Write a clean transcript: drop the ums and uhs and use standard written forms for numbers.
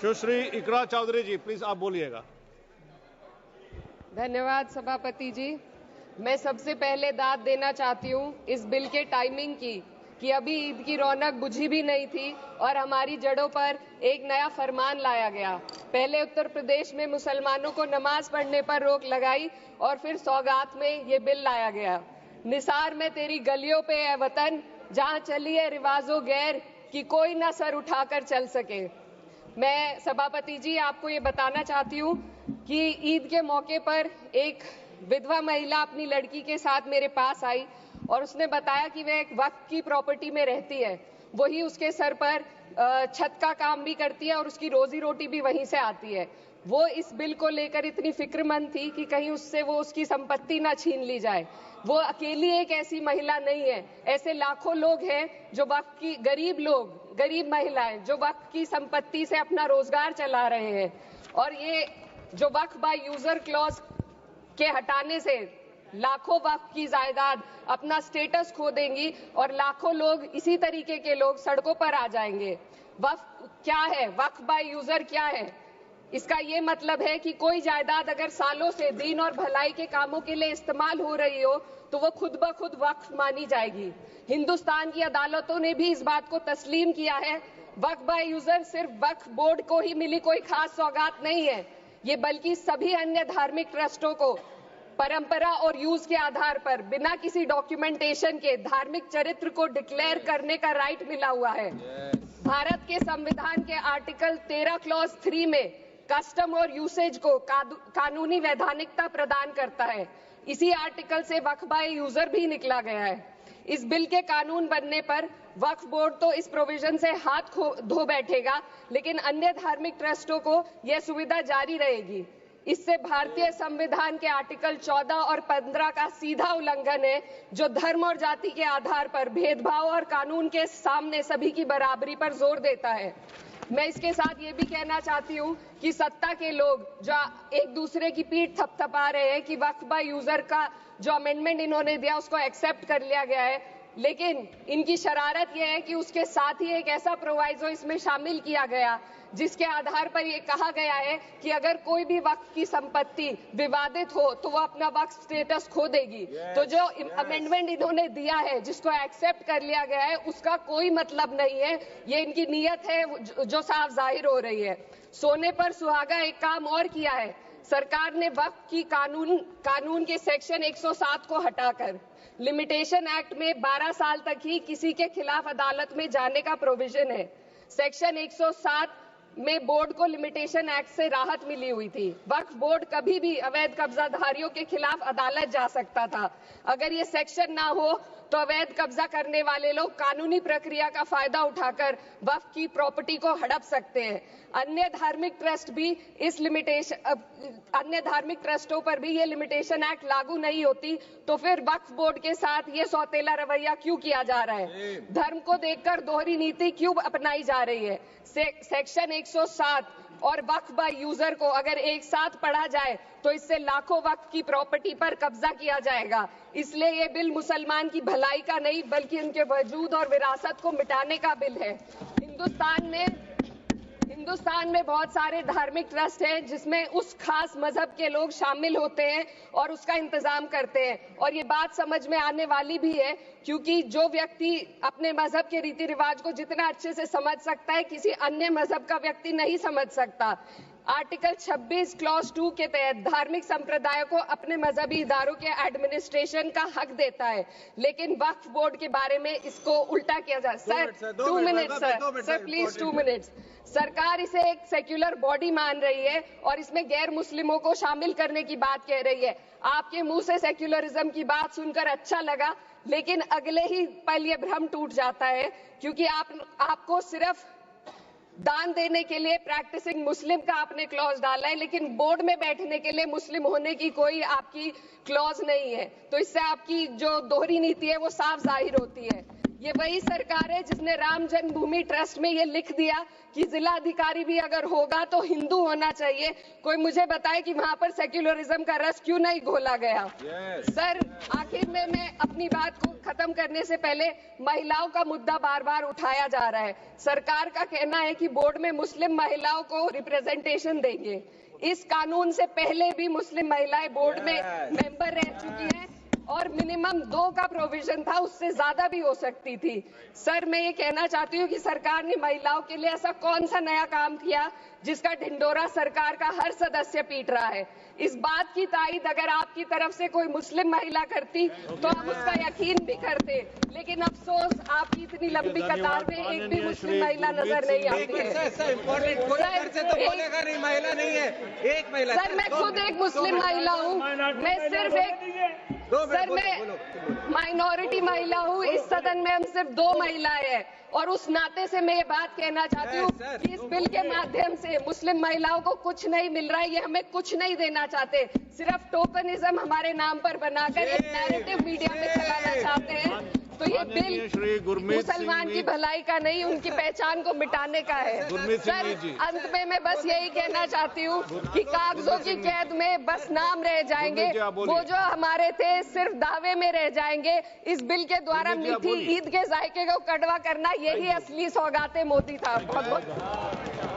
सुश्री इकरा चौधरी जी, please आप बोलिएगा। धन्यवाद सभापति जी। मैं सबसे पहले दाद देना चाहती हूँ इस बिल के टाइमिंग की कि अभी ईद की रौनक बुझी भी नहीं थी और हमारी जड़ों पर एक नया फरमान लाया गया। पहले उत्तर प्रदेश में मुसलमानों को नमाज पढ़ने पर रोक लगाई और फिर सौगात में ये बिल लाया गया। निसार में तेरी गलियों पे है वतन, जहाँ चली है रिवाजो गैर कि कोई ना सर उठाकर चल सके। मैं सभापति जी आपको ये बताना चाहती हूँ कि ईद के मौके पर एक विधवा महिला अपनी लड़की के साथ मेरे पास आई और उसने बताया कि वह एक वक्फ की प्रॉपर्टी में रहती है, वही उसके सर पर छत का काम भी करती है और उसकी रोजी रोटी भी वहीं से आती है। वो इस बिल को लेकर इतनी फिक्रमंद थी कि कहीं उससे वो उसकी संपत्ति ना छीन ली जाए। वो अकेली एक ऐसी महिला नहीं है, ऐसे लाखों लोग हैं जो वक्फ की गरीब महिलाएं जो वक्फ की संपत्ति से अपना रोजगार चला रहे हैं। और ये जो वक्फ बाय यूजर क्लॉज के हटाने से लाखों वक्फ की जायदाद अपना स्टेटस खो देंगी और लाखों लोग इसी तरीके के लोग सड़कों पर आ जाएंगे। वक्फ क्या है? वक्फ बाय यूजर क्या है? इसका ये मतलब है कि कोई जायदाद अगर सालों से दीन और भलाई के कामों के लिए इस्तेमाल हो रही हो तो वो खुद ब खुद वक्फ मानी जाएगी। हिंदुस्तान की अदालतों ने भी इस बात को तस्लीम किया है। वक्फ बाय यूजर सिर्फ वक्फ बोर्ड को ही मिली कोई खास सौगात नहीं है, ये बल्कि सभी अन्य धार्मिक ट्रस्टों को परंपरा और यूज के आधार पर बिना किसी डॉक्यूमेंटेशन के धार्मिक चरित्र को डिक्लेयर करने का राइट मिला हुआ है। भारत के संविधान के आर्टिकल 13 क्लॉज 3 में कस्टम और यूसेज को कानूनी वैधानिकता प्रदान करता है। इसी आर्टिकल से वक्फ बाय यूजर भी निकला गया है। इस बिल के कानून बनने पर वक्फ बोर्ड तो इस प्रोविजन से हाथ धो बैठेगा, लेकिन अन्य धार्मिक ट्रस्टों को यह सुविधा जारी रहेगी। इससे भारतीय संविधान के आर्टिकल 14 और 15 का सीधा उल्लंघन है, जो धर्म और जाति के आधार पर भेदभाव और कानून के सामने सभी की बराबरी पर जोर देता है। मैं इसके साथ ये भी कहना चाहती हूँ कि सत्ता के लोग जो एक दूसरे की पीठ थपथपा रहे हैं कि वक्फ बाय यूजर का जो अमेंडमेंट इन्होंने दिया उसको एक्सेप्ट कर लिया गया है, लेकिन इनकी शरारत यह है कि उसके साथ ही एक ऐसा प्रोवाइजो इसमें शामिल किया गया जिसके आधार पर यह कहा गया है कि अगर कोई भी वक्फ की संपत्ति विवादित हो तो वो अपना वक्फ स्टेटस खो देगी। तो जो अमेंडमेंट इन्होंने दिया है, जिसको एक्सेप्ट कर लिया गया है, उसका कोई मतलब नहीं है। ये इनकी नीयत है जो साफ जाहिर हो रही है। सोने पर सुहागा एक काम और किया है। सरकार ने वक्फ की कानून के सेक्शन 107 को हटाकर लिमिटेशन एक्ट में 12 साल तक ही किसी के खिलाफ अदालत में जाने का प्रोविजन है। सेक्शन 107 में बोर्ड को लिमिटेशन एक्ट से राहत मिली हुई थी। वक्फ बोर्ड कभी भी अवैध कब्जाधारियों के खिलाफ अदालत जा सकता था। अगर ये सेक्शन ना हो तो अवैध कब्जा करने वाले लोग कानूनी प्रक्रिया का फायदा उठाकर वक्फ की प्रॉपर्टी को हड़प सकते हैं। अन्य धार्मिक ट्रस्टों पर भी ये लिमिटेशन एक्ट लागू नहीं होती, तो फिर वक्फ बोर्ड के साथ ये सौतेला रवैया क्यों किया जा रहा है? धर्म को देखकर दोहरी नीति क्यों अपनाई जा रही है? सेक्शन 107 और वक्फ बाय यूजर को अगर एक साथ पढ़ा जाए तो इससे लाखों वक्फ की प्रॉपर्टी पर कब्जा किया जाएगा। इसलिए ये बिल मुसलमान की भलाई का नहीं बल्कि उनके वजूद और विरासत को मिटाने का बिल है। हिंदुस्तान में बहुत सारे धार्मिक ट्रस्ट हैं जिसमें उस खास मजहब के लोग शामिल होते हैं और उसका इंतजाम करते हैं। और ये बात समझ में आने वाली भी है, क्योंकि जो व्यक्ति अपने मजहब के रीति रिवाज को जितना अच्छे से समझ सकता है, किसी अन्य मजहब का व्यक्ति नहीं समझ सकता। आर्टिकल 26 क्लॉज 2 के तहत धार्मिक संप्रदायों को अपने मजहबी इदारों के एडमिनिस्ट्रेशन का हक देता है, लेकिन वक्फ बोर्ड के बारे में इसको उल्टा किया जा। Sir 2 minute sir please 2 minutes. सरकार इसे एक सेक्युलर बॉडी मान रही है और इसमें गैर मुस्लिमों को शामिल करने की बात कह रही है। आपके मुंह से सेक्युलरिज्म की बात सुनकर अच्छा लगा, लेकिन अगले ही पल ये भ्रम टूट जाता है, क्योंकि आपको सिर्फ दान देने के लिए प्रैक्टिसिंग मुस्लिम का आपने क्लॉज डाला है, लेकिन बोर्ड में बैठने के लिए मुस्लिम होने की कोई आपकी क्लॉज नहीं है। तो इससे आपकी जो दोहरी नीति है वो साफ जाहिर होती है। ये वही सरकार है जिसने राम जन्मभूमि ट्रस्ट में ये लिख दिया कि जिला अधिकारी भी अगर होगा तो हिंदू होना चाहिए। कोई मुझे बताए कि वहां पर सेक्युलरिज्म का रस क्यों नहीं घोला गया। सर, आखिर में मैं अपनी बात को खत्म करने से पहले महिलाओं का मुद्दा बार बार उठाया जा रहा है। सरकार का कहना है कि बोर्ड में मुस्लिम महिलाओं को रिप्रेजेंटेशन देंगे। इस कानून से पहले भी मुस्लिम महिलाएं बोर्ड में मेंबर रह चुकी हैं और मिनिमम 2 का प्रोविजन था, उससे ज्यादा भी हो सकती थी। सर, मैं ये कहना चाहती हूँ कि सरकार ने महिलाओं के लिए ऐसा कौन सा नया काम किया जिसका ढिंडोरा सरकार का हर सदस्य पीट रहा है। इस बात की तायीद अगर आपकी तरफ से कोई मुस्लिम महिला करती तो हम उसका यकीन भी करते, लेकिन अफसोस आपकी इतनी लंबी कतार में एक भी मुस्लिम महिला नजर नहीं आती है। सर, मैं खुद एक मुस्लिम महिला हूँ, मैं सिर्फ एक मैं माइनॉरिटी महिला हूँ। इस सदन में हम सिर्फ 2 महिलाएं हैं और उस नाते से मैं ये बात कहना चाहती हूँ कि इस बिल के माध्यम से मुस्लिम महिलाओं को कुछ नहीं मिल रहा है। ये हमें कुछ नहीं देना चाहते, सिर्फ टोकनिज्म हमारे नाम पर बनाकर एक नैरेटिव मीडिया में चलाना चाहते हैं। तो ये बिल मुसलमान की भलाई का नहीं, उनकी पहचान को मिटाने का है। सर, अंत में मैं बस यही कहना चाहती हूँ कि कागजों की कैद में बस नाम रह जाएंगे, वो जो हमारे थे सिर्फ दावे में रह जाएंगे। इस बिल के द्वारा मीठी ईद के जायके को कड़वा करना, यही असली सौगाते मोदी था। बहुत बहुत